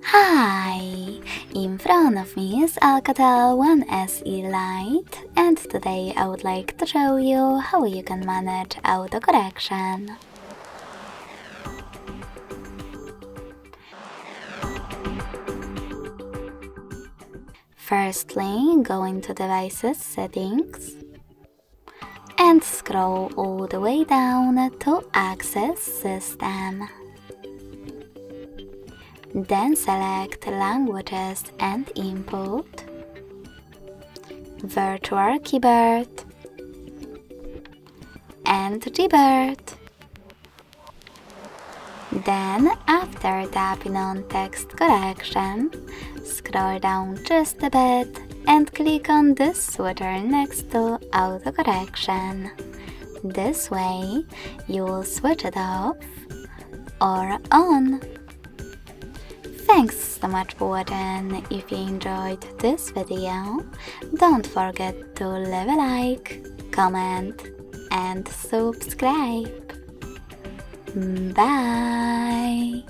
Hi! In front of me is ALCATEL 1SE Lite, and today I would like to show you how you can manage autocorrection. Firstly, go into Devices Settings and scroll all the way down to Access System. Then select Languages and Input, Virtual Keyboard, and Gbird. Then, after tapping on Text Correction, scroll down just a bit and click on this switcher next to Autocorrection. This way, you will switch it off or on. Thanks so much for watching. If you enjoyed this video, don't forget to leave a like, comment and subscribe. Bye!